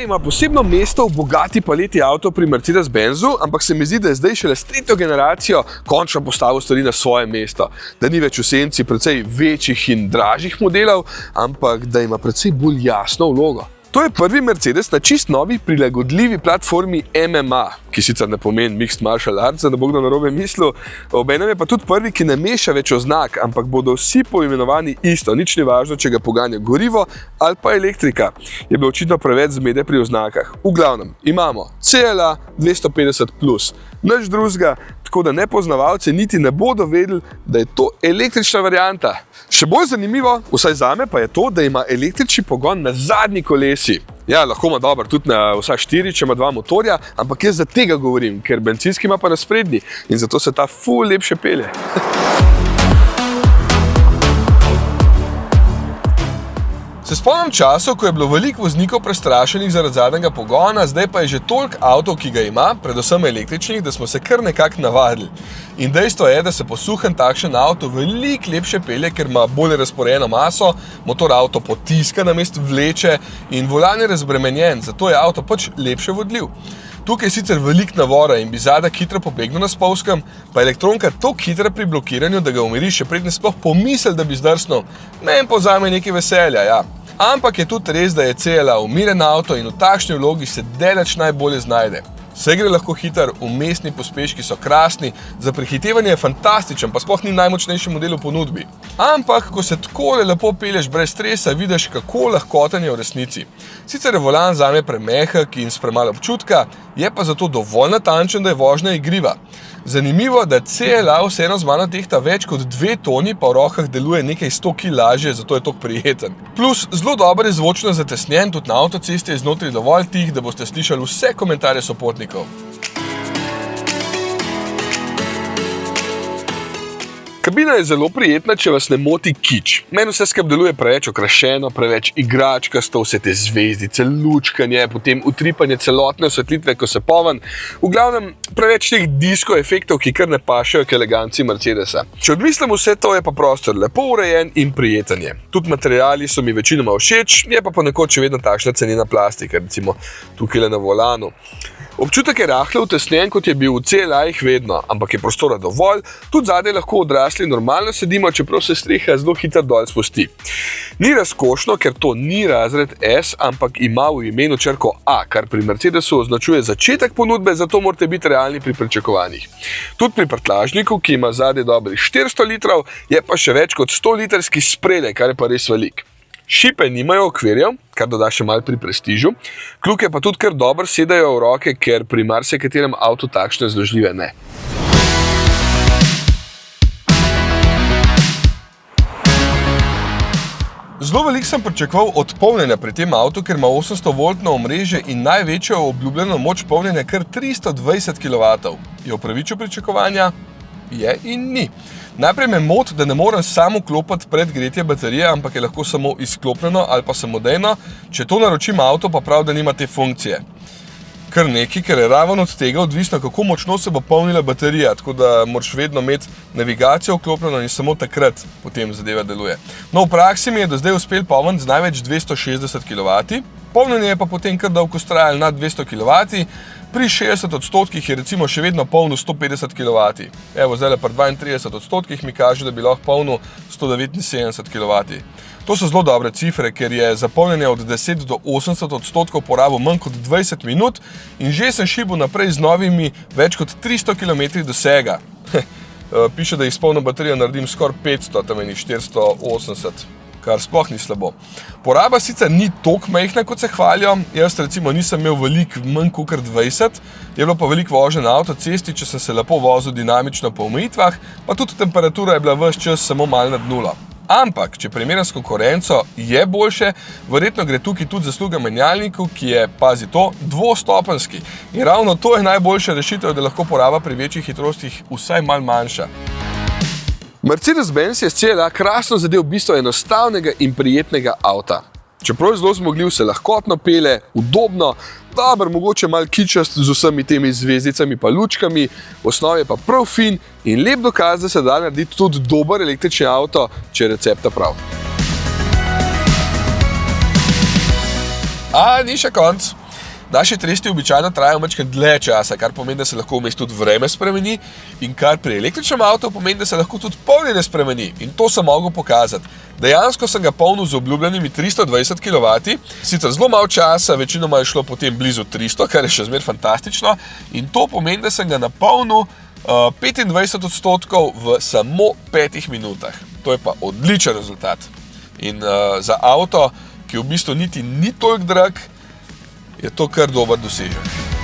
ima posebno mesto v bogati paleti avto pri Mercedes-Benzu, ampak se mi zdi, da je zdaj šele s 3. generacijo končno postavil stvari na svoje mesto. Da ni več v senci precej večjih in dražjih modelov, ampak da ima precej bolj jasno vlogo. To je prvi Mercedes na čist novi prilagodljivi platformi MMA, ki sicer ne pomeni Mixed Martial Arts, da ne bo kdo narobe mislil. Obenem je pa tudi prvi, ki ne meša več oznak, ampak bodo vsi poimenovani isto. Nič ni važno, če ga poganja gorivo ali pa elektrika. Je bilo očitno preveč zmede pri oznakah. V glavnem, imamo CLA 250+, nič drugega, tako da nepoznavalci niti ne bodo vedeli, da je to električna varianta. Še bolj zanimivo, vsaj zame, pa je to, da ima električni pogon na zadnji kolesi. Ja, lahko ima dober tudi na vsa 4, če ima 2 motorja, ampak jaz za tega govorim, ker bencinski ima pa na sprednji in zato se ta ful lepše pelje. Se spomnim časov, ko je bilo veliko voznikov prestrašenih zaradi zadnjega pogona, zdaj pa je že toliko avtov, ki ga ima, predvsem električnih, da smo se kar nekako navadili. In dejstvo je, da se posuhen takšen avto veliko lepše pelje, ker ima bolj razporejeno maso, motor avto potiska namesto vleče in volan je razbremenjen, zato je avto pač lepše vodljiv. Tukaj je sicer veliko navora in bi zadek hitro pobegnil na spolzkem, pa elektronka toliko hitra pri blokiranju, da ga umiri še predne sploh pomisel, da bi zdrsnil. Meni povzame nekaj veselja, ja. Ampak je tudi res, da je CLA umiren avto in v takšni vlogi se daleč najbolje znajde. Vse gre lahko hiter, vmesni pospeški so krasni, za prehitevanje je fantastičen, pa sploh ni najmočnejši model v ponudbi. Ampak, ko se takole lepo pelješ brez stresa, vidiš, kako lahkoten je v resnici. Sicer je volan zame premehek in s premalo občutka, je pa zato dovolj natančen, da je vožnja igriva. Zanimivo, da CLA vseeno z mano tehta več kot 2 toni, pa v rokah deluje nekaj 100 kg lažje, zato je tok prijeten. Plus, zelo dober je zvočno zatesnjen, tudi na avtocesti je znotraj dovolj tih, da boste slišali vse komentarje sopotnikov. Kabina je zelo prijetna, če vas ne moti kič. Meni vse skupaj deluje preveč okrašeno, preveč igračkasto, vse te zvezdice, lučkanje, potem utripanje celotne osvetlitve, ko se poven. V glavnem, preveč teh disko efektov, ki kar ne pašejo k eleganci Mercedesa. Če odmislim vse to, je pa prostor lepo urejen in prijeten je. Tudi materiali so mi večinoma všeč, je pa ponekod še vedno takšna cenena plastika, recimo tukaj na volanu. Občutek je rahlo utesnjen, kot je bil v CLA-jih vedno, ampak je prostora dovolj, tudi zadaj lahko odrasli normalno sedimo, čeprav se streha zelo hitro dol spusti. Ni razkošno, ker to ni razred S, ampak ima v imenu črko A, kar pri Mercedesu označuje začetek ponudbe, zato morate biti realni pri pričakovanjih. Tudi pri prtljažniku, ki ima zadaj dobrih 400 litrov, je pa še več kot 100 litrski spredaj, kar je pa res velik. Šipe nimajo okvirjev, kar doda še malo pri prestižu, kljuke pa tudi kar dobro sedajo v roke, ker pri marsikaterem avtu takšne zložljive ne. Zelo veliko sem pričakoval od polnjenja pri tem avtu, ker ima 800-voltno omrežje in največjo obljubljeno moč polnjenja kar 320 kW. Je upravičil pričakovanja? Je in ni. Najprej me moti, da ne morem samo vklopiti predgretje baterije, ampak je lahko samo izklopljeno ali pa samodejno. Če to naročim avto, pa prav, da nima te funkcije. Kar nekaj, ker je ravno od tega odvisno, kako močno se bo polnila baterija, tako da moraš vedno imeti navigacijo vklopljeno in samo takrat potem zadeva deluje. No, v praksi mi je do zdaj uspel polniti z največ 260 kW, polnjenje je pa potem kar dolgo trajalo nad 200 kW, pri 60% je recimo še vedno polnil 150 kW. Evo, zdaj pri 32% mi kaže, da bi lahko polnil 179 kW. To so zelo dobre cifre, ker je za polnjenje od 10 do 80% porabil manj kot 20 minut in že sem šibil naprej z novimi več kot 300 km dosega. Piše, da jih s polno baterijo naredim skoraj 500, tam je 480. Kar sploh ni slabo. Poraba sicer ni toliko majhna, kot se hvalijo. Jaz recimo nisem imel veliko manj kot 20, je bilo pa veliko vožnje na avtocesti, če sem se lepo vozil dinamično po omejitvah, pa tudi temperatura je bila ves čas samo malo nad nulo. Ampak, če primerjam s konkurenco, je boljše, verjetno gre tukaj tudi zasluga menjalniku, ki je, pazi to, dvostopenjski. In ravno to je najboljša rešitev, da lahko poraba pri večjih hitrostih vsaj malo manjša. Mercedes-Benz je s CLA krasno zadev bistvo enostavnega in prijetnega avta. Čeprav je zelo zmogljiv, se lahkotno pelje, udobno, dober, mogoče malo kičast z vsemi temi zvezdicami pa lučkami, v osnovi je pa prav fin in lep dokaz, da se da narediti tudi dober električni avto, če je recepta prav. A, ni še konc. Naši testi običajno trajajo majčkeno dlje časa, kar pomeni, da se lahko vmes tudi vreme spremeni in kar pri električnem avtu pomeni, da se lahko tudi polnjenje spremeni. In to sem mogel pokazati. Dejansko sem ga polnil z obljubljenimi 320 kW, sicer zelo malo časa, večinoma je šlo potem blizu 300, kar je še zmer fantastično. In to pomeni, da sem ga napolnil 25% v samo 5 minutah. To je pa odličen rezultat. In za avto, ki v bistvu niti ni toliko drag, je to kar dober dosežek.